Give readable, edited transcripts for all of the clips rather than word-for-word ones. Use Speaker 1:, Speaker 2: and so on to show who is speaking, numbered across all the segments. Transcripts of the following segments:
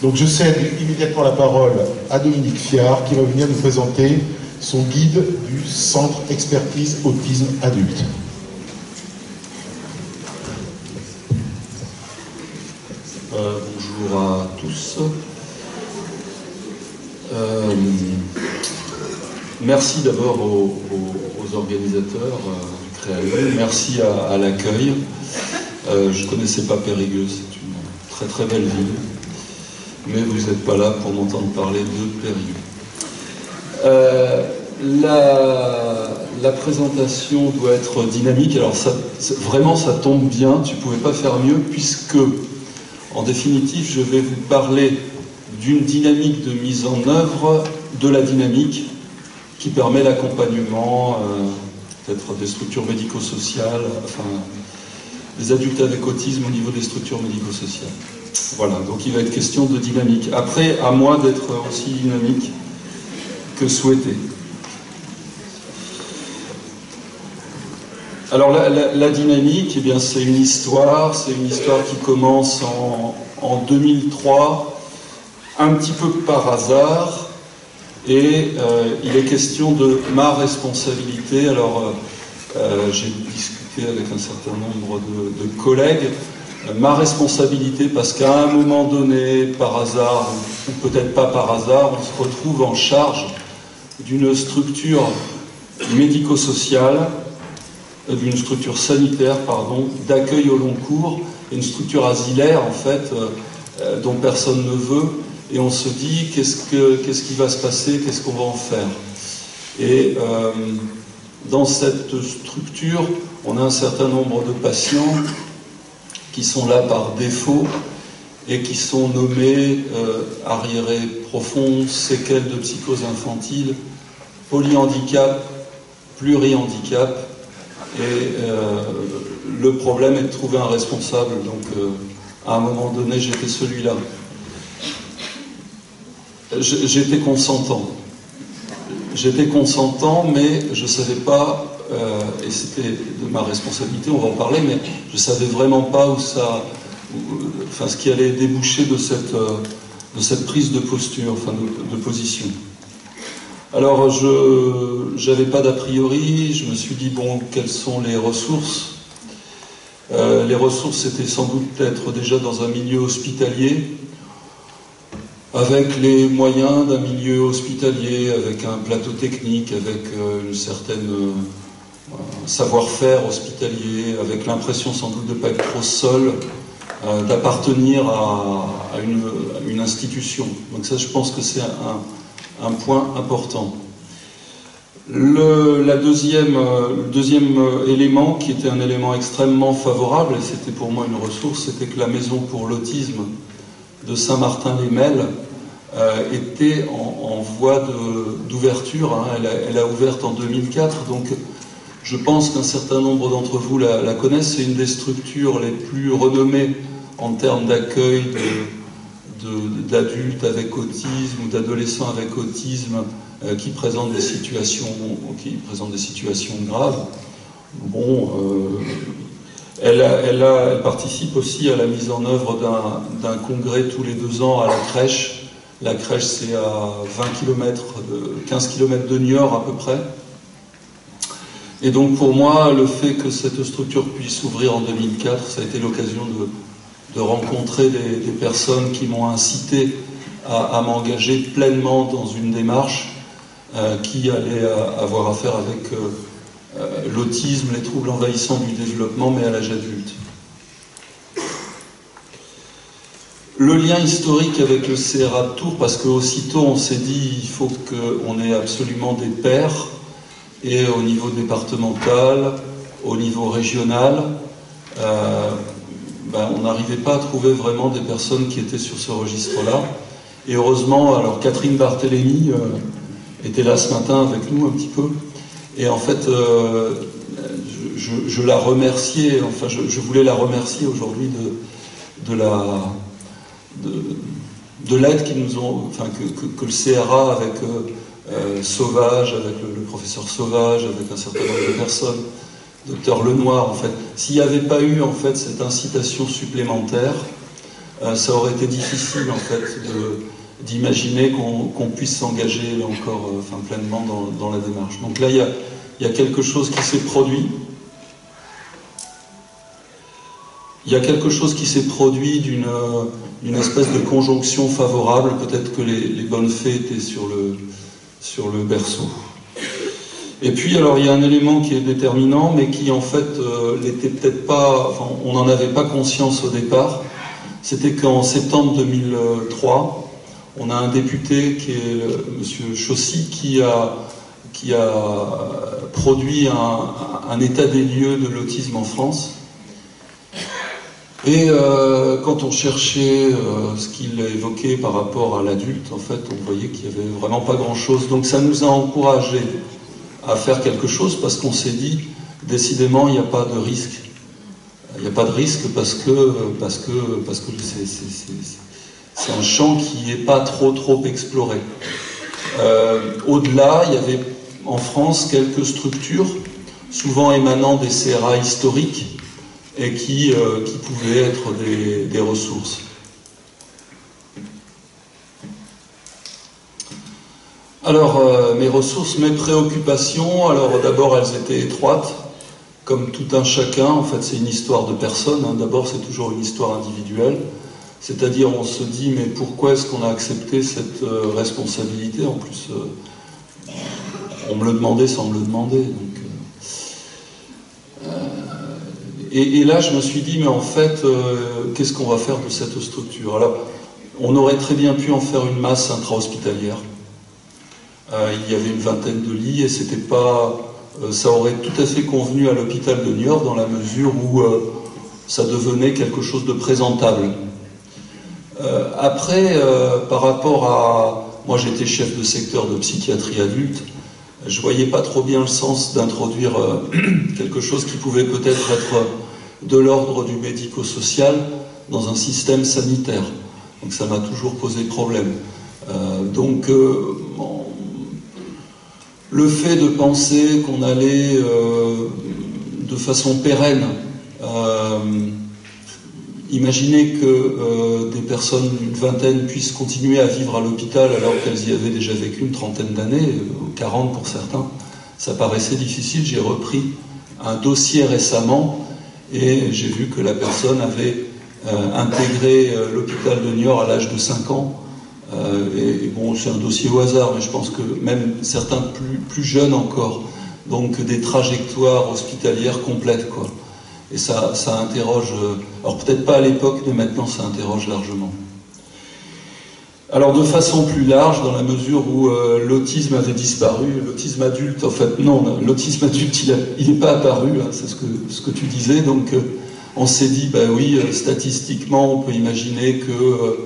Speaker 1: Donc je cède immédiatement la parole à Dominique Fiard qui va venir nous présenter son guide du Centre Expertise Autisme Adulte.
Speaker 2: Bonjour à tous. Merci d'abord aux organisateurs du Créalume, merci à l'accueil. Je ne connaissais pas Périgueux, c'est une très très belle ville, mais vous n'êtes pas là pour m'entendre parler de Périgueux. La présentation doit être dynamique, alors vraiment ça tombe bien, tu ne pouvais pas faire mieux, puisque en définitive je vais vous parler d'une dynamique de mise en œuvre de la dynamique qui permet l'accompagnement peut-être des structures médico-sociales, enfin des adultes avec autisme au niveau des structures médico-sociales. Voilà, donc il va être question de dynamique. Après, à moi d'être aussi dynamique que souhaité. Alors la dynamique, eh bien, c'est une histoire qui commence en 2003, un petit peu par hasard, et il est question de ma responsabilité. Alors j'ai discuté avec un certain nombre de collègues, ma responsabilité parce qu'à un moment donné, par hasard, ou peut-être pas par hasard, on se retrouve en charge d'une structure médico-sociale, d'une structure sanitaire, pardon, d'accueil au long cours, une structure asilaire en fait, dont personne ne veut, et on se dit qu'est-ce qui va se passer, qu'est-ce qu'on va en faire. Et dans cette structure, on a un certain nombre de patients qui sont là par défaut et qui sont nommés arriérés profonds, séquelles de psychose infantile, polyhandicap, plurihandicap. Et le problème est de trouver un responsable, donc à un moment donné j'étais celui-là. J'étais consentant. J'étais consentant, mais je ne savais pas, et c'était de ma responsabilité, on va en parler, mais je ne savais vraiment pas où ça, enfin ce qui allait déboucher de cette prise de posture, enfin de position. Alors, je n'avais pas d'a priori, je me suis dit, bon, quelles sont les ressources? Les ressources, c'était sans doute être déjà dans un milieu hospitalier, avec les moyens d'un milieu hospitalier, avec un plateau technique, avec une certaine savoir-faire hospitalier, avec l'impression sans doute de ne pas être trop seul, d'appartenir à une institution. Donc ça, je pense que c'est un point important. Le deuxième élément, qui était un élément extrêmement favorable, et c'était pour moi une ressource, c'était que la Maison pour l'autisme de Saint-Martin-les-Melles était en voie d'ouverture. Hein. Elle a ouvert en 2004, donc je pense qu'un certain nombre d'entre vous la connaissent. C'est une des structures les plus renommées en termes d'accueil d'adultes avec autisme ou d'adolescents avec autisme qui présentent des situations graves. Bon, elle participe aussi à la mise en œuvre d'un congrès tous les 2 ans à la crèche. La crèche, c'est à 15 km de Niort à peu près. Et donc pour moi, le fait que cette structure puisse ouvrir en 2004, ça a été l'occasion de rencontrer des personnes qui m'ont incité à m'engager pleinement dans une démarche qui allait avoir affaire avec l'autisme, les troubles envahissants du développement, mais à l'âge adulte. Le lien historique avec le CRA de Tours, parce qu'aussitôt on s'est dit il faut qu'on ait absolument des pairs, et au niveau départemental, au niveau régional, on n'arrivait pas à trouver vraiment des personnes qui étaient sur ce registre-là. Et heureusement, alors Catherine Barthélémy était là ce matin avec nous un petit peu, et en fait je la remerciais, enfin je voulais la remercier aujourd'hui de l'aide qu'ils nous ont, enfin que le CRA avec Sauvage, avec le professeur Sauvage, avec un certain nombre de personnes, docteur Lenoir, en fait, s'il n'y avait pas eu en fait cette incitation supplémentaire, ça aurait été difficile en fait d'imaginer qu'on puisse s'engager encore pleinement dans la démarche. Donc là, il y a quelque chose qui s'est produit. Il y a quelque chose qui s'est produit d'une espèce de conjonction favorable. Peut-être que les bonnes fées étaient sur le berceau. Et puis, alors, il y a un élément qui est déterminant, mais qui, en fait, n'était peut-être pas... Enfin, on n'en avait pas conscience au départ. C'était qu'en septembre 2003, on a un député qui est M. Chaussy, qui a produit un état des lieux de l'autisme en France. Et quand on cherchait ce qu'il évoquait par rapport à l'adulte, en fait, on voyait qu'il n'y avait vraiment pas grand-chose. Donc ça nous a encouragés à faire quelque chose, parce qu'on s'est dit, décidément, il n'y a pas de risque. Il n'y a pas de risque parce que c'est un champ qui n'est pas trop exploré. Au-delà, il y avait en France quelques structures, souvent émanant des CRA historiques, et qui pouvaient être des ressources. Alors, mes ressources, mes préoccupations, alors d'abord elles étaient étroites, comme tout un chacun. En fait, c'est une histoire de personne, hein. D'abord, c'est toujours une histoire individuelle, c'est-à-dire on se dit, mais pourquoi est-ce qu'on a accepté cette responsabilité? En plus, on me le demandait sans me le demander. Donc, et là, je me suis dit, mais en fait, qu'est-ce qu'on va faire de cette structure? Alors, on aurait très bien pu en faire une masse intra-hospitalière. Il y avait une vingtaine de lits et c'était pas, ça aurait tout à fait convenu à l'hôpital de Niort dans la mesure où ça devenait quelque chose de présentable. Après, par rapport à... Moi, j'étais chef de secteur de psychiatrie adulte. Je voyais pas trop bien le sens d'introduire quelque chose qui pouvait peut-être être de l'ordre du médico-social dans un système sanitaire. Donc ça m'a toujours posé problème. Le fait de penser qu'on allait de façon pérenne imaginer que des personnes, une vingtaine, puissent continuer à vivre à l'hôpital alors qu'elles y avaient déjà vécu une trentaine d'années, 40 pour certains, ça paraissait difficile. J'ai repris un dossier récemment et j'ai vu que la personne avait intégré l'hôpital de Niort à l'âge de 5 ans. Et bon, c'est un dossier au hasard, mais je pense que même certains plus jeunes encore, donc des trajectoires hospitalières complètes, quoi. Et ça interroge, alors peut-être pas à l'époque, mais maintenant ça interroge largement. Alors de façon plus large, dans la mesure où l'autisme avait disparu, l'autisme adulte, en fait non, l'autisme adulte il n'est pas apparu, hein, c'est ce que tu disais, donc on s'est dit, bah oui, statistiquement on peut imaginer que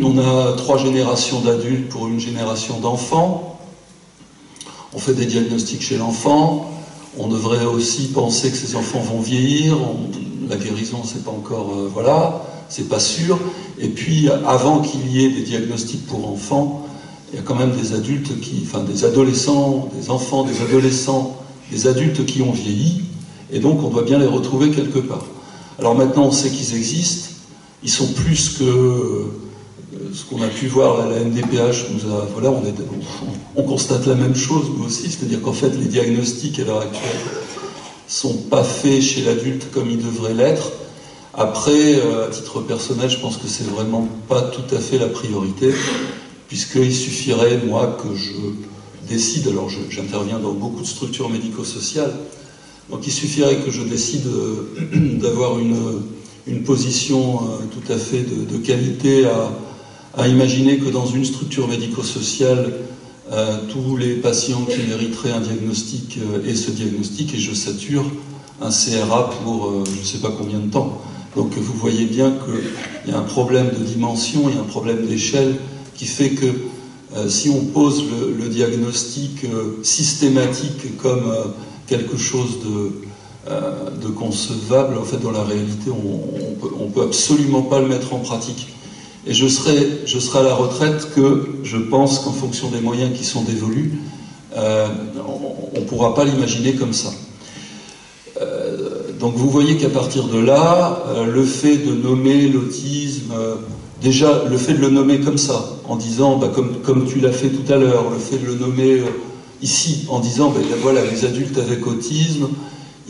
Speaker 2: on a 3 générations d'adultes pour une génération d'enfants, on fait des diagnostics chez l'enfant. On devrait aussi penser que ces enfants vont vieillir, la guérison c'est pas encore, voilà, c'est pas sûr. Et puis avant qu'il y ait des diagnostics pour enfants, il y a quand même des adultes des adolescents, des enfants, des adolescents, des adultes qui ont vieilli, et donc on doit bien les retrouver quelque part. Alors maintenant on sait qu'ils existent, ils sont plus que ce qu'on a pu voir, la NDPH nous a, voilà, on constate la même chose nous aussi, c'est-à-dire qu'en fait les diagnostics à l'heure actuelle sont pas faits chez l'adulte comme ils devraient l'être. Après, à titre personnel, je pense que c'est vraiment pas tout à fait la priorité, puisqu'il suffirait, moi, que je décide, alors j'interviens dans beaucoup de structures médico-sociales, donc il suffirait que je décide d'avoir une position tout à fait de qualité à imaginer que dans une structure médico-sociale, tous les patients qui mériteraient un diagnostic aient ce diagnostic, et je sature un CRA pour je ne sais pas combien de temps. Donc vous voyez bien qu'il y a un problème de dimension, il y a un problème d'échelle qui fait que si on pose le diagnostic systématique comme quelque chose de concevable, en fait dans la réalité on peut absolument pas le mettre en pratique. Et je serai à la retraite que je pense qu'en fonction des moyens qui sont dévolus, on ne pourra pas l'imaginer comme ça. Donc vous voyez qu'à partir de là, le fait de nommer l'autisme, déjà le fait de le nommer comme ça, en disant, bah, comme tu l'as fait tout à l'heure, le fait de le nommer ici, en disant, bah, voilà, les adultes avec autisme,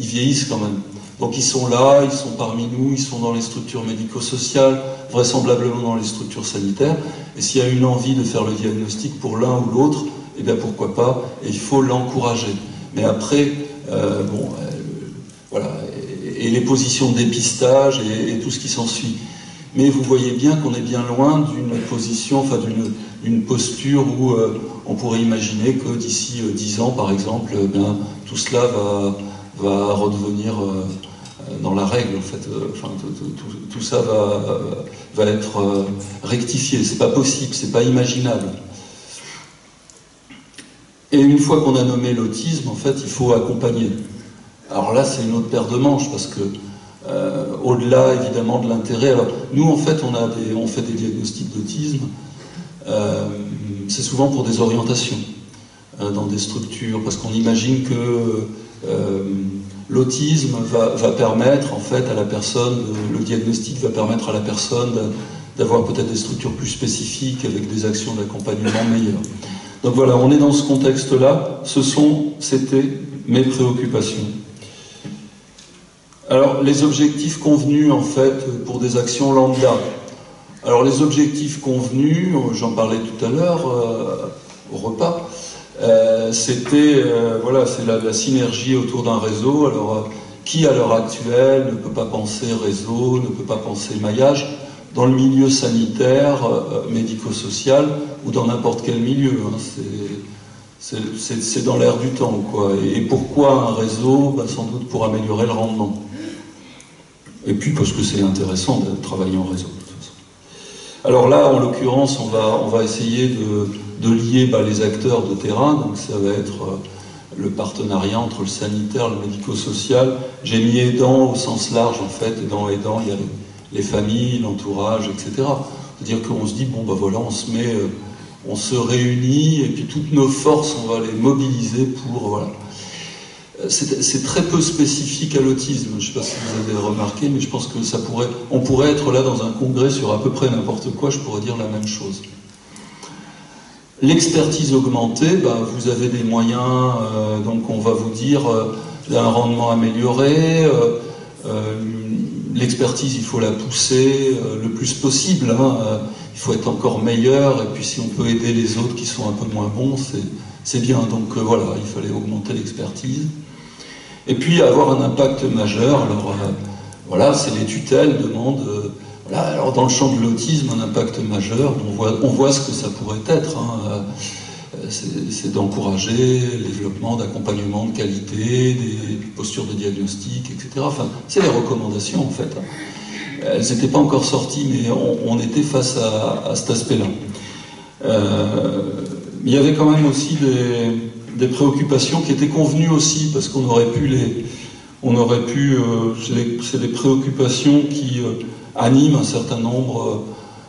Speaker 2: ils vieillissent quand même. Donc ils sont là, ils sont parmi nous, ils sont dans les structures médico-sociales, vraisemblablement dans les structures sanitaires, et s'il y a une envie de faire le diagnostic pour l'un ou l'autre, eh bien pourquoi pas, et il faut l'encourager. Mais après, voilà, et les positions de dépistage et tout ce qui s'ensuit. Mais vous voyez bien qu'on est bien loin d'une position, enfin d'une posture où on pourrait imaginer que d'ici 10 ans, par exemple, bien, tout cela va redevenir dans la règle, en fait. Tout ça va être rectifié. C'est pas possible, c'est pas imaginable. Et une fois qu'on a nommé l'autisme, en fait, il faut accompagner. Alors là, c'est une autre paire de manches, parce que au-delà, évidemment, de l'intérêt... Alors, nous, en fait, on fait des diagnostics d'autisme. C'est souvent pour des orientations dans des structures, parce qu'on imagine que l'autisme va permettre, en fait, à la personne... Le diagnostic va permettre à la personne d'avoir peut-être des structures plus spécifiques, avec des actions d'accompagnement meilleures. Donc voilà, on est dans ce contexte-là. C'était mes préoccupations. Alors, les objectifs convenus, en fait, pour des actions lambda. Alors, les objectifs convenus, j'en parlais tout à l'heure, au repas, c'était, voilà, c'est la synergie autour d'un réseau. Alors, qui, à l'heure actuelle, ne peut pas penser réseau, ne peut pas penser maillage, dans le milieu sanitaire, médico-social, ou dans n'importe quel milieu, hein, c'est dans l'air du temps, quoi. Et pourquoi un réseau? Ben, sans doute pour améliorer le rendement. Et puis parce que c'est intéressant de travailler en réseau, de toute façon. Alors là, en l'occurrence, on va essayer de lier les acteurs de terrain, donc ça va être le partenariat entre le sanitaire, le médico-social. J'ai mis aidant au sens large, en fait, et dans aidant, il y a les familles, l'entourage, etc. C'est-à-dire qu'on se dit, bon, ben voilà, on se réunit, et puis toutes nos forces, on va les mobiliser pour, voilà. C'est très peu spécifique à l'autisme, je ne sais pas si vous avez remarqué, mais je pense que on pourrait être là dans un congrès sur à peu près n'importe quoi, je pourrais dire la même chose. L'expertise augmentée, vous avez des moyens, donc on va vous dire un rendement amélioré, l'expertise, il faut la pousser le plus possible, hein, il faut être encore meilleur, et puis si on peut aider les autres qui sont un peu moins bons, c'est bien. Donc voilà, il fallait augmenter l'expertise. Et puis avoir un impact majeur, alors voilà, c'est les tutelles demandent, voilà, alors dans le champ de l'autisme, un impact majeur, on voit ce que ça pourrait être, hein, c'est d'encourager le développement d'accompagnement de qualité, des postures de diagnostic, etc. Enfin, c'est les recommandations en fait. Elles n'étaient pas encore sorties, mais on était face à cet aspect-là. Il y avait quand même aussi des préoccupations qui étaient convenues aussi, parce qu'on aurait pu c'est des préoccupations qui animent un certain nombre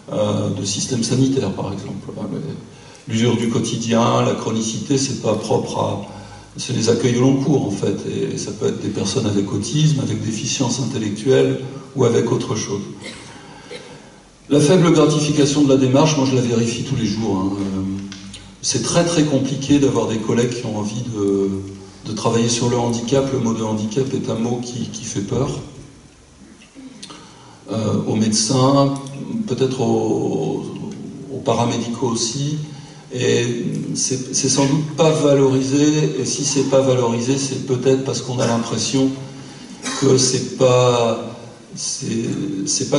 Speaker 2: de systèmes sanitaires, par exemple. L'usure du quotidien, la chronicité, c'est pas propre c'est les accueils au long cours, en fait, et ça peut être des personnes avec autisme, avec déficience intellectuelle, ou avec autre chose. La faible gratification de la démarche, moi je la vérifie tous les jours, hein. C'est très très compliqué d'avoir des collègues qui ont envie de travailler sur le handicap. Le mot de handicap est un mot qui fait peur. Aux médecins, peut-être aux paramédicaux aussi. Et c'est sans doute pas valorisé, et si c'est pas valorisé, c'est peut-être parce qu'on a l'impression que c'est pas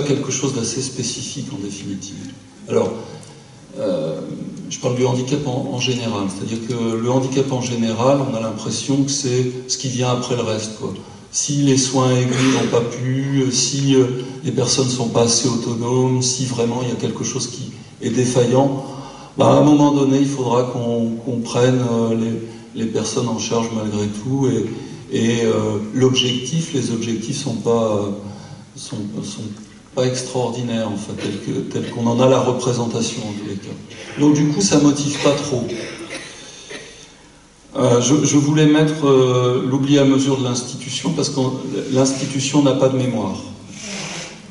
Speaker 2: quelque chose d'assez spécifique en définitive. Alors, je parle du handicap en général, c'est-à-dire que le handicap en général, on a l'impression que c'est ce qui vient après le reste, quoi. Si les soins aigus n'ont pas pu, si les personnes ne sont pas assez autonomes, si vraiment il y a quelque chose qui est défaillant, à un moment donné, il faudra qu'on prenne les personnes en charge malgré tout, et les objectifs sont pas extraordinaire en fait, tel qu'on en a la représentation en tous les cas. Donc du coup ça motive pas trop. Je voulais mettre l'oubli à mesure de l'institution parce que l'institution n'a pas de mémoire.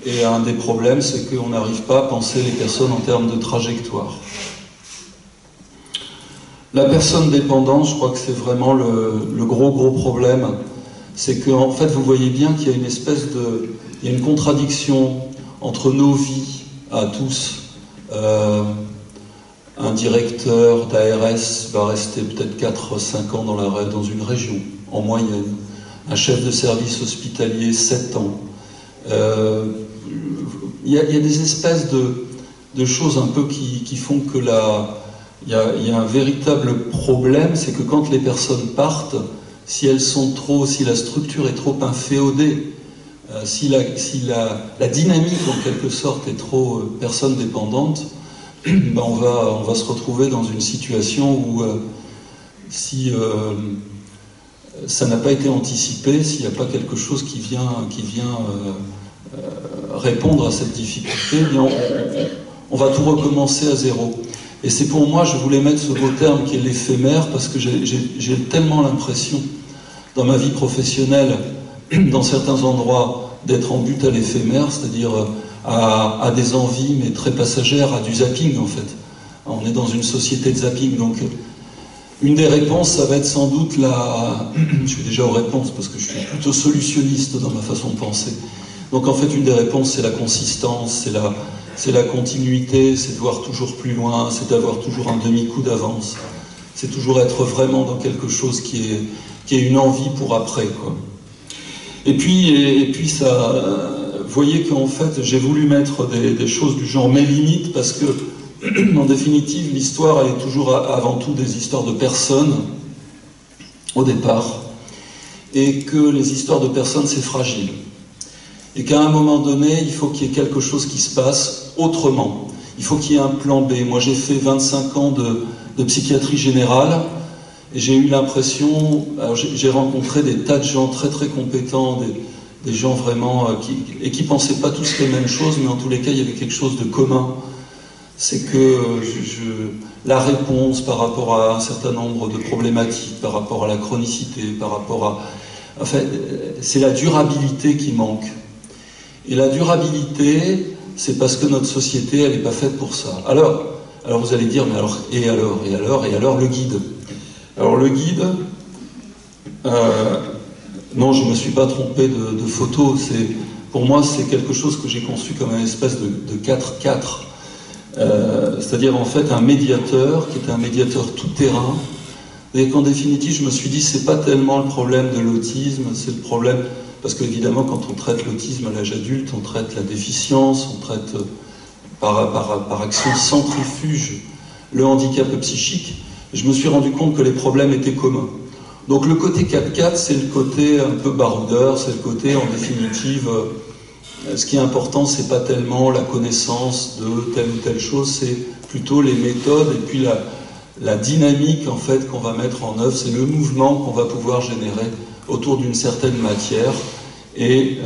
Speaker 2: Et un des problèmes, c'est qu'on n'arrive pas à penser les personnes en termes de trajectoire. La personne dépendante, je crois que c'est vraiment le gros problème. C'est qu'en fait, vous voyez bien qu'il y a une espèce de... Il y a une contradiction entre nos vies à tous. Un directeur d'ARS va rester peut-être 4-5 ans dans une région, en moyenne. Un chef de service hospitalier, 7 ans. Il y a des espèces de choses un peu qui font que il y a un véritable problème, c'est que quand les personnes partent, si la structure est trop inféodée, si la dynamique en quelque sorte est trop personne dépendante, ben on va se retrouver dans une situation où si ça n'a pas été anticipé, s'il n'y a pas quelque chose qui vient répondre à cette difficulté, eh bien on va tout recommencer à zéro. Et c'est pour moi, je voulais mettre ce beau terme qui est l'éphémère, parce que j'ai tellement l'impression, dans ma vie professionnelle, dans certains endroits, d'être en but à l'éphémère, c'est-à-dire à des envies, mais très passagères, à du zapping en fait. On est dans une société de zapping, donc une des réponses, ça va être sans doute je suis déjà aux réponses, parce que je suis plutôt solutionniste dans ma façon de penser. Donc en fait, une des réponses, c'est la consistance, c'est la continuité, c'est de voir toujours plus loin, c'est d'avoir toujours un demi-coup d'avance. C'est toujours être vraiment dans quelque chose qui est une envie pour après, quoi. Et puis ça, vous voyez qu'en fait, j'ai voulu mettre des choses du genre mes limites, parce que, en définitive, l'histoire, elle est toujours avant tout des histoires de personnes, au départ, et que les histoires de personnes, c'est fragile. Et qu'à un moment donné, il faut qu'il y ait quelque chose qui se passe autrement. Il faut qu'il y ait un plan B. Moi, j'ai fait 25 ans de psychiatrie générale, et j'ai eu l'impression... J'ai rencontré des tas de gens très très compétents, des gens vraiment... qui pensaient pas tous les mêmes choses, mais en tous les cas, il y avait quelque chose de commun. C'est que la réponse par rapport à un certain nombre de problématiques, par rapport à la chronicité, par rapport à... Enfin, c'est la durabilité qui manque. Et la durabilité, c'est parce que notre société, elle n'est pas faite pour ça. Alors vous allez dire, mais alors, le guide. Alors le guide, non, je ne me suis pas trompé de photo. Pour moi, c'est quelque chose que j'ai conçu comme une espèce de 4-4. C'est-à-dire en fait un médiateur, qui est un médiateur tout-terrain. Et qu'en définitive, je me suis dit, c'est pas tellement le problème de l'autisme, c'est le problème... Parce qu'évidemment, quand on traite l'autisme à l'âge adulte, on traite la déficience, on traite par action centrifuge le handicap psychique. Je me suis rendu compte que les problèmes étaient communs. Donc le côté 4-4, c'est le côté un peu baroudeur, c'est le côté, en définitive, ce qui est important, c'est pas tellement la connaissance de telle ou telle chose, c'est plutôt les méthodes et puis la dynamique en fait qu'on va mettre en œuvre, c'est le mouvement qu'on va pouvoir générer autour d'une certaine matière, et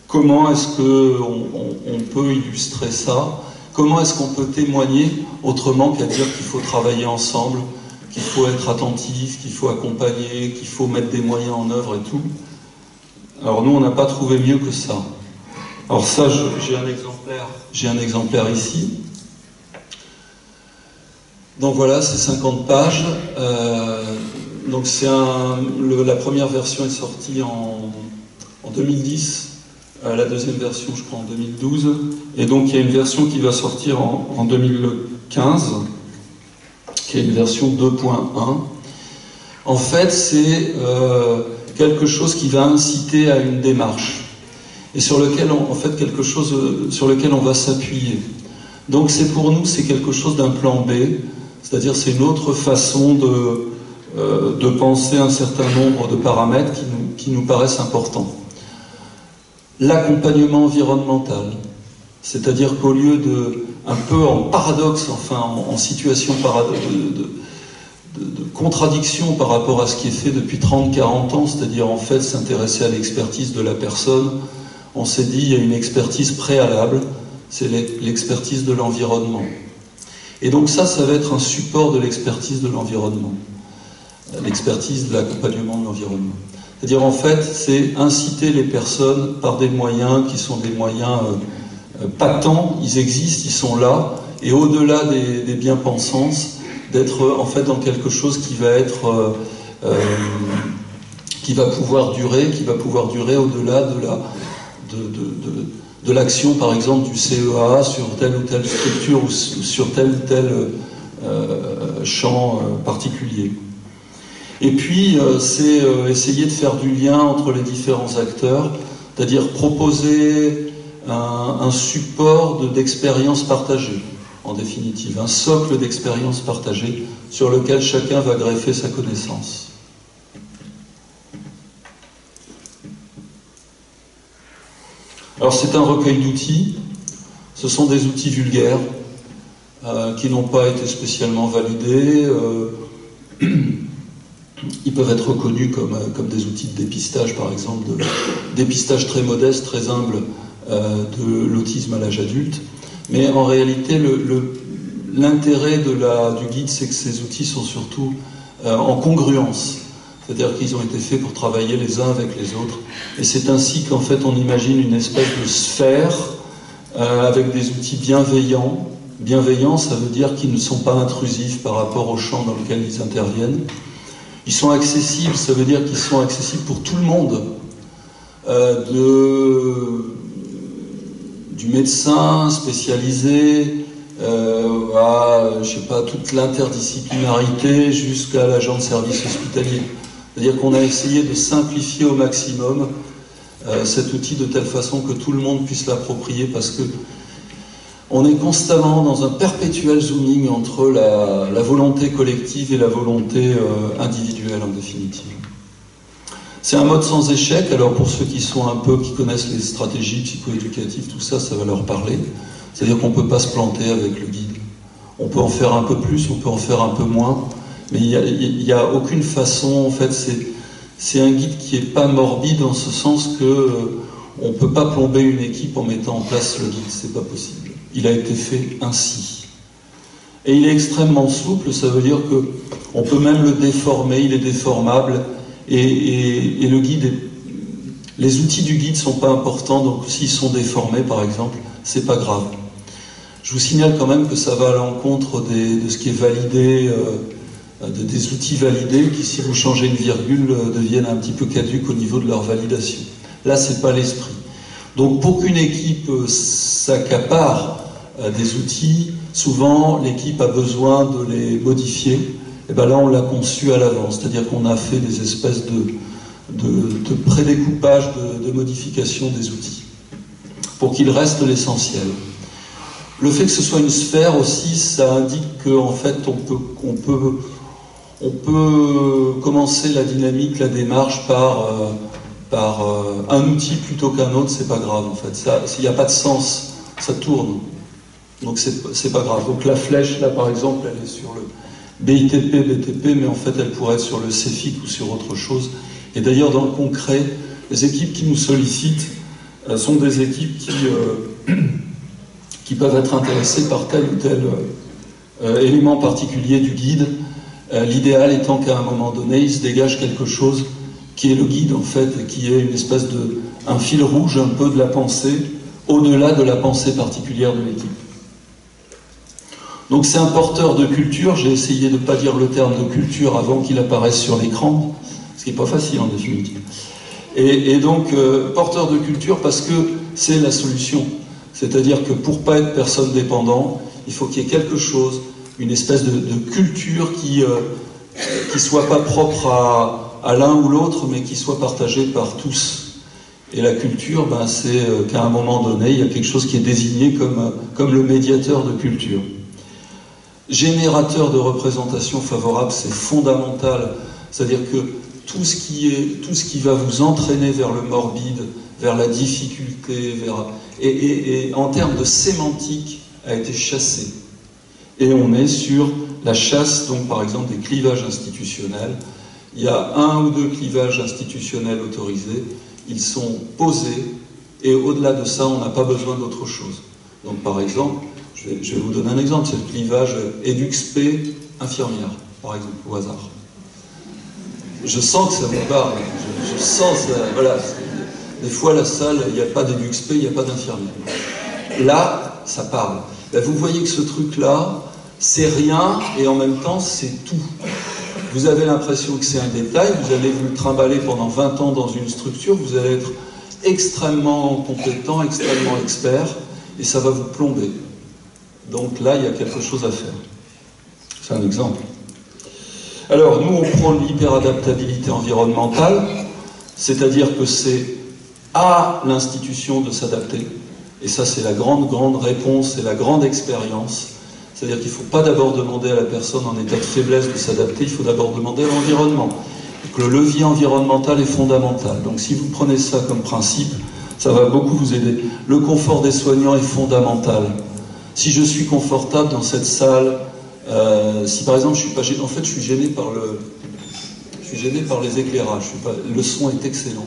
Speaker 2: comment est-ce qu'on peut illustrer ça, comment est-ce qu'on peut témoigner autrement qu'à dire qu'il faut travailler ensemble, qu'il faut être attentif, qu'il faut accompagner, qu'il faut mettre des moyens en œuvre et tout. Alors nous, on n'a pas trouvé mieux que ça. Alors ça, j'ai un exemplaire ici. Donc voilà, c'est 50 pages. Donc la première version est sortie en 2010, la deuxième version je crois en 2012, et donc il y a une version qui va sortir en 2015, qui est une version 2.1. En fait, c'est quelque chose qui va inciter à une démarche, et sur lequel quelque chose sur lequel on va s'appuyer. Donc pour nous, c'est quelque chose d'un plan B, c'est-à-dire c'est une autre façon de penser un certain nombre de paramètres qui nous paraissent importants. L'accompagnement environnemental, c'est-à-dire qu'au lieu un peu en paradoxe, enfin en situation de contradiction par rapport à ce qui est fait depuis 30-40 ans, c'est-à-dire en fait s'intéresser à l'expertise de la personne, on s'est dit il y a une expertise préalable, c'est l'expertise de l'environnement. Et donc ça va être un support de l'expertise de l'environnement. l'expertise de l'accompagnement de l'environnement. C'est-à-dire, en fait, c'est inciter les personnes par des moyens qui sont des moyens patents, ils existent, ils sont là, et au-delà des bien-pensances, d'être en fait dans quelque chose qui va être qui va pouvoir durer au-delà de l'action, par exemple, du CEA sur telle ou telle structure ou sur tel ou tel champ particulier. Et puis, c'est essayer de faire du lien entre les différents acteurs, c'est-à-dire proposer un support d'expériences partagées, en définitive, un socle d'expériences partagées sur lequel chacun va greffer sa connaissance. Alors c'est un recueil d'outils, ce sont des outils vulgaires qui n'ont pas été spécialement validés, ils peuvent être reconnus comme des outils de dépistage, par exemple, de dépistage très modeste, très humble de l'autisme à l'âge adulte, mais en réalité l'intérêt du guide, c'est que ces outils sont surtout en congruence. C'est-à-dire qu'ils ont été faits pour travailler les uns avec les autres. Et c'est ainsi qu'en fait on imagine une espèce de sphère avec des outils bienveillants. Bienveillants, ça veut dire qu'ils ne sont pas intrusifs par rapport au champ dans lequel ils interviennent. Ils sont accessibles, ça veut dire qu'ils sont accessibles pour tout le monde. Du médecin spécialisé à, je sais pas, toute l'interdisciplinarité jusqu'à l'agent de service hospitalier. C'est-à-dire qu'on a essayé de simplifier au maximum cet outil de telle façon que tout le monde puisse l'approprier, parce que on est constamment dans un perpétuel zooming entre la volonté collective et la volonté individuelle en définitive. C'est un mode sans échec. Alors pour ceux qui connaissent les stratégies psychoéducatives, tout ça, ça va leur parler. C'est-à-dire qu'on ne peut pas se planter avec le guide. On peut en faire un peu plus, on peut en faire un peu moins. Mais il n'y a aucune façon, en fait, c'est un guide qui n'est pas morbide en ce sens que on ne peut pas plomber une équipe en mettant en place le guide, c'est pas possible. Il a été fait ainsi. Et il est extrêmement souple, ça veut dire qu'on peut même le déformer, il est déformable, et le guide, les outils du guide ne sont pas importants, donc s'ils sont déformés, par exemple, c'est pas grave. Je vous signale quand même que ça va à l'encontre de ce qui est validé, des outils validés qui, si vous changez une virgule, deviennent un petit peu caduques au niveau de leur validation. Là, c'est pas l'esprit. Donc, pour qu'une équipe s'accapare des outils, souvent, l'équipe a besoin de les modifier. Et bien là, on l'a conçu à l'avance, c'est-à-dire qu'on a fait des espèces de prédécoupage, de modification des outils, pour qu'il reste l'essentiel. Le fait que ce soit une sphère aussi, ça indique qu'en fait, on peut commencer la dynamique, la démarche par un outil plutôt qu'un autre, c'est pas grave en fait. S'il n'y a pas de sens, ça tourne. Donc c'est pas grave. Donc la flèche là par exemple, elle est sur le BITP, BTP, mais en fait elle pourrait être sur le CEFIC ou sur autre chose. Et d'ailleurs dans le concret, les équipes qui nous sollicitent sont des équipes qui peuvent être intéressées par tel ou tel élément particulier du guide. L'idéal étant qu'à un moment donné, il se dégage quelque chose qui est le guide en fait, et qui est une espèce un fil rouge un peu de la pensée, au-delà de la pensée particulière de l'équipe. Donc c'est un porteur de culture, j'ai essayé de ne pas dire le terme de culture avant qu'il apparaisse sur l'écran, ce qui n'est pas facile en définitive. Et donc porteur de culture parce que c'est la solution. C'est-à-dire que pour ne pas être personne dépendant, il faut qu'il y ait quelque chose, une espèce de culture qui soit pas propre à l'un ou l'autre, mais qui soit partagée par tous. Et la culture, c'est qu'à un moment donné, il y a quelque chose qui est désigné comme le médiateur de culture. Générateur de représentation favorable, c'est fondamental. C'est-à-dire que tout ce qui va vous entraîner vers le morbide, vers la difficulté, et en termes de sémantique, a été chassé. Et on est sur la chasse, donc par exemple, des clivages institutionnels. Il y a 1 ou 2 clivages institutionnels autorisés, ils sont posés, et au-delà de ça, on n'a pas besoin d'autre chose. Donc par exemple, je vais vous donner un exemple, c'est le clivage EduxP infirmière, par exemple, au hasard. Je sens que ça vous parle. Je sens ça. Voilà. Des fois, la salle, il n'y a pas d'EduxP, il n'y a pas d'infirmière. Là, ça parle. Là, vous voyez que ce truc-là, c'est rien et en même temps, c'est tout. Vous avez l'impression que c'est un détail, vous allez vous trimballer pendant 20 ans dans une structure, vous allez être extrêmement compétent, extrêmement expert, et ça va vous plomber. Donc là, il y a quelque chose à faire. C'est un exemple. Alors, nous, on prend l'hyperadaptabilité environnementale, c'est-à-dire que c'est à l'institution de s'adapter. Et ça, c'est la grande réponse et la grande expérience. C'est-à-dire qu'il ne faut pas d'abord demander à la personne en état de faiblesse de s'adapter, il faut d'abord demander à l'environnement. Le levier environnemental est fondamental. Donc si vous prenez ça comme principe, ça va beaucoup vous aider. Le confort des soignants est fondamental. Si je suis confortable dans cette salle, si par exemple je suis pas gêné, en fait je suis gêné par les éclairages. Le son est excellent.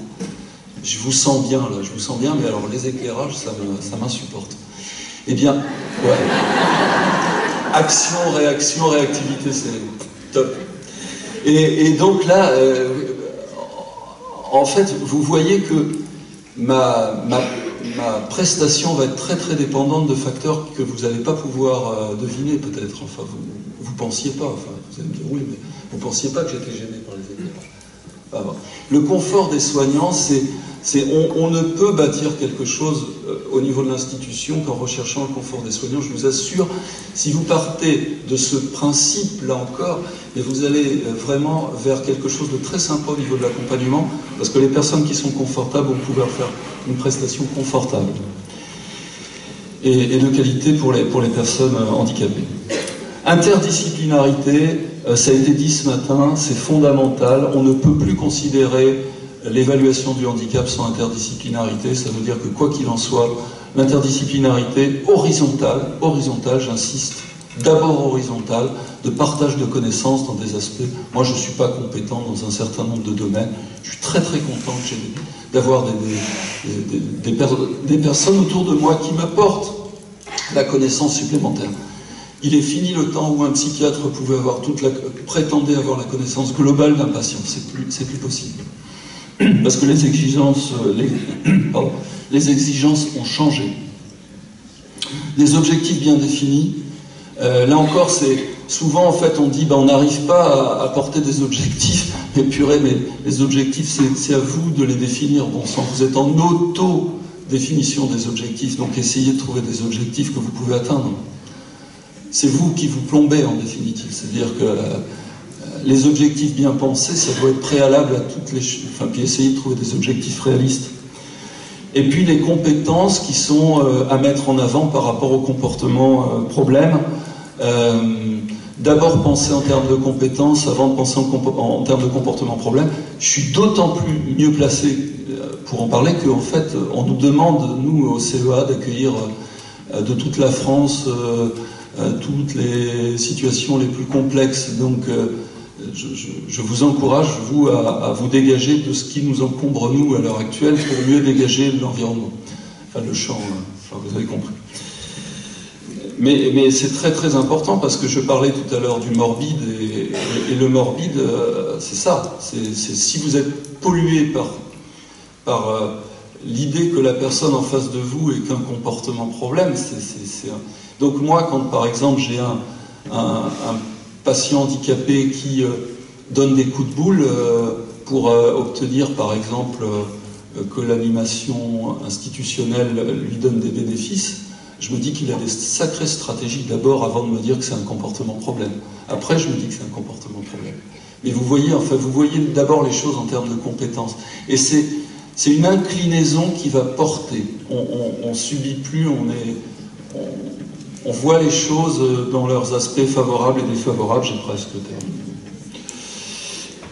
Speaker 2: Je vous sens bien là, je vous sens bien, mais alors les éclairages, ça m'insupporte. Eh bien, ouais. Action, réaction, réactivité, c'est top. Et donc là, en fait, vous voyez que ma prestation va être très dépendante de facteurs que vous n'allez pas pouvoir deviner peut-être. Enfin, vous pensiez pas, enfin, vous allez me dire oui, mais vous pensiez pas que j'étais gêné par les éclairages. Enfin, bon. Le confort des soignants, on ne peut bâtir quelque chose au niveau de l'institution qu'en recherchant le confort des soignants. Je vous assure, si vous partez de ce principe, là encore, et vous allez vraiment vers quelque chose de très sympa au niveau de l'accompagnement, parce que les personnes qui sont confortables vont pouvoir faire une prestation confortable et de qualité pour les personnes handicapées. Interdisciplinarité, ça a été dit ce matin, c'est fondamental. On ne peut plus considérer l'évaluation du handicap sans interdisciplinarité. Ça veut dire que quoi qu'il en soit, l'interdisciplinarité horizontale, j'insiste, d'abord horizontale, de partage de connaissances dans des aspects. Moi, je ne suis pas compétent dans un certain nombre de domaines. Je suis très content d'avoir des personnes autour de moi qui m'apportent la connaissance supplémentaire. Il est fini le temps où un psychiatre prétendait avoir la connaissance globale d'un patient. C'est plus possible. Parce que les exigences ont changé. Des objectifs bien définis. Là encore, c'est souvent en fait on dit on n'arrive pas à porter des objectifs, mais purée, mais les objectifs c'est à vous de les définir. Bon sang, vous êtes en auto-définition des objectifs, donc essayez de trouver des objectifs que vous pouvez atteindre. C'est vous qui vous plombez en définitive, c'est-à-dire que les objectifs bien pensés, ça doit être préalable à toutes les choses, enfin, puis essayer de trouver des objectifs réalistes. Et puis les compétences qui sont à mettre en avant par rapport au comportement problème. D'abord penser en termes de compétences avant de penser en termes de comportement problème. Je suis d'autant plus mieux placé pour en parler qu'en fait, on nous demande, nous, au CEA, d'accueillir de toute la France toutes les situations les plus complexes. Donc, je vous encourage, vous, à vous dégager de ce qui nous encombre, nous, à l'heure actuelle, pour mieux dégager l'environnement. Enfin, le champ, enfin, vous avez compris. Mais c'est très important, parce que je parlais tout à l'heure du morbide, et le morbide, c'est ça. C'est si vous êtes pollué par l'idée que la personne en face de vous est qu'un comportement problème, donc moi, quand par exemple j'ai un patient handicapé qui donne des coups de boule pour obtenir par exemple que l'animation institutionnelle lui donne des bénéfices, je me dis qu'il a des sacrées stratégies d'abord avant de me dire que c'est un comportement problème. Après, je me dis que c'est un comportement problème. Mais vous voyez, enfin, vous voyez d'abord les choses en termes de compétences. Et c'est une inclinaison qui va porter. On subit plus, on voit les choses dans leurs aspects favorables et défavorables. J'ai presque terminé.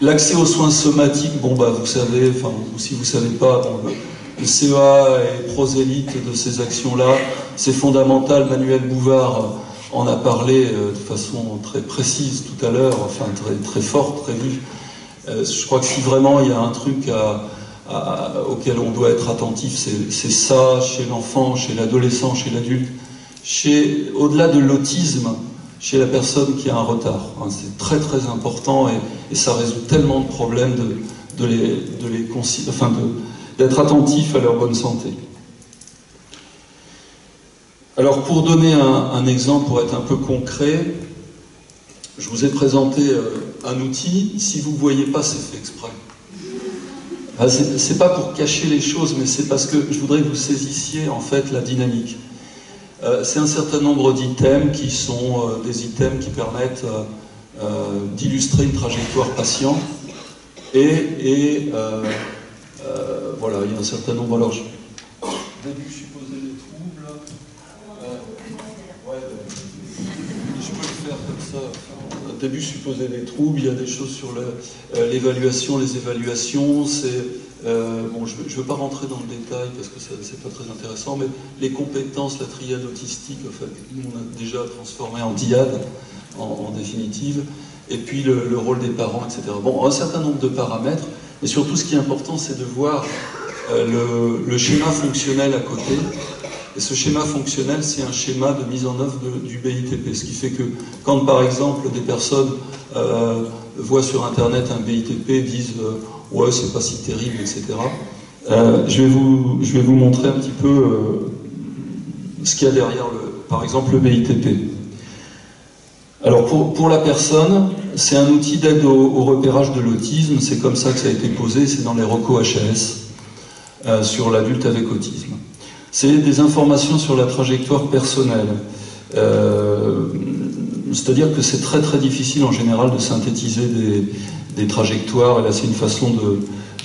Speaker 2: L'accès aux soins somatiques, bon bah vous savez, enfin si vous ne savez pas, bon, le CEA est prosélyte de ces actions-là, c'est fondamental. Manuel Bouvard en a parlé de façon très précise tout à l'heure, enfin très forte, très vive. Je crois que si vraiment il y a un truc auquel on doit être attentif, c'est ça, chez l'enfant, chez l'adolescent, chez l'adulte. Au-delà de l'autisme, chez la personne qui a un retard. C'est très très important et ça résout tellement de problèmes d'être attentif à leur bonne santé. Alors pour donner un exemple, pour être un peu concret, je vous ai présenté un outil. Si vous ne voyez pas, c'est fait exprès. C'est pas pour cacher les choses, mais c'est parce que je voudrais que vous saisissiez en fait la dynamique. C'est un certain nombre d'items qui sont des items qui permettent d'illustrer une trajectoire patient. Voilà, il y a un certain nombre. Alors, au début, je supposais des troubles. Je peux le faire comme ça. Au début, je supposais des troubles. Il y a des choses sur l'évaluation, les évaluations. Bon, je ne veux pas rentrer dans le détail parce que c'est pas très intéressant, mais les compétences, la triade autistique, en fait, on a déjà transformé en diade, en définitive. Et puis le rôle des parents, etc. Bon, un certain nombre de paramètres, mais surtout ce qui est important, c'est de voir le schéma fonctionnel à côté. Et ce schéma fonctionnel, c'est un schéma de mise en œuvre du BITP. Ce qui fait que quand, par exemple, des personnes voient sur Internet un BITP, disent « ouais, c'est pas si terrible, etc. » je vais vous montrer un petit peu ce qu'il y a derrière, par exemple, le BITP. Alors pour la personne, c'est un outil d'aide au repérage de l'autisme, c'est comme ça que ça a été posé, c'est dans les recos HAS sur l'adulte avec autisme. C'est des informations sur la trajectoire personnelle, c'est-à-dire que c'est très très difficile en général de synthétiser des trajectoires, et là c'est une façon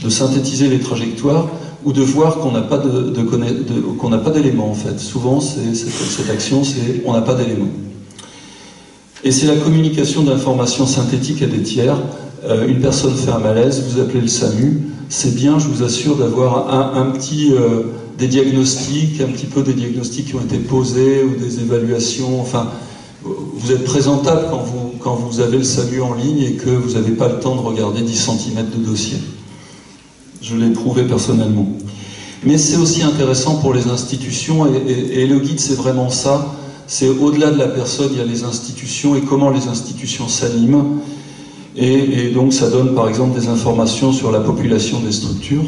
Speaker 2: de synthétiser les trajectoires ou de voir qu'on n'a pas qu'on n'a pas d'éléments en fait. Souvent cette action c'est on n'a pas d'éléments. Et c'est la communication d'informations synthétiques à des tiers. Une personne fait un malaise, vous appelez le SAMU. C'est bien, je vous assure, d'avoir des diagnostics, un petit peu des diagnostics qui ont été posés ou des évaluations. Enfin, vous êtes présentable quand vous avez le SAMU en ligne et que vous n'avez pas le temps de regarder 10 cm de dossier. Je l'ai prouvé personnellement. Mais c'est aussi intéressant pour les institutions et le guide, c'est vraiment ça. C'est au-delà de la personne, il y a les institutions et comment les institutions s'animent. Et donc ça donne par exemple des informations sur la population des structures.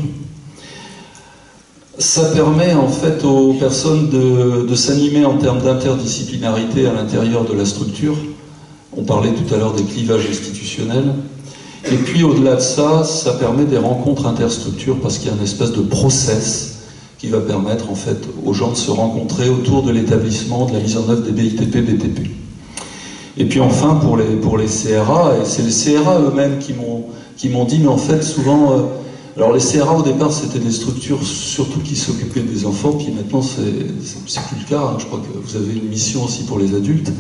Speaker 2: Ça permet en fait aux personnes de s'animer en termes d'interdisciplinarité à l'intérieur de la structure. On parlait tout à l'heure des clivages institutionnels. Et puis au-delà de ça, ça permet des rencontres interstructures parce qu'il y a une espèce de process qui va permettre en fait aux gens de se rencontrer autour de l'établissement, de la mise en œuvre des BITP, BTP. Et puis enfin pour les CRA, et c'est les CRA eux-mêmes qui m'ont dit, mais en fait souvent, alors les CRA au départ c'était des structures surtout qui s'occupaient des enfants, puis maintenant c'est plus le cas, hein. Je crois que vous avez une mission aussi pour les adultes.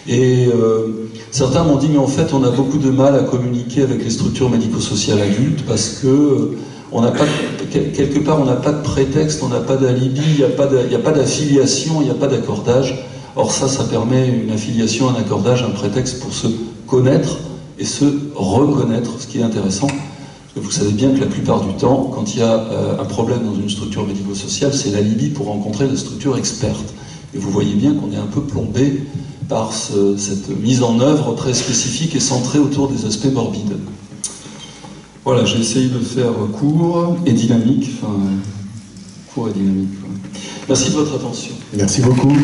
Speaker 2: Et certains m'ont dit, mais en fait on a beaucoup de mal à communiquer avec les structures médico-sociales adultes parce que quelque part, on n'a pas de prétexte, on n'a pas d'alibi, il n'y a pas d'affiliation, il n'y a pas d'accordage. Or ça permet une affiliation, un accordage, un prétexte pour se connaître et se reconnaître, ce qui est intéressant. Parce que vous savez bien que la plupart du temps, quand il y a un problème dans une structure médico-sociale, c'est l'alibi pour rencontrer la structure experte. Et vous voyez bien qu'on est un peu plombé par cette mise en œuvre très spécifique et centrée autour des aspects morbides. Voilà, j'ai essayé de faire court et dynamique, enfin, court et dynamique. Merci de votre attention.
Speaker 1: Merci beaucoup.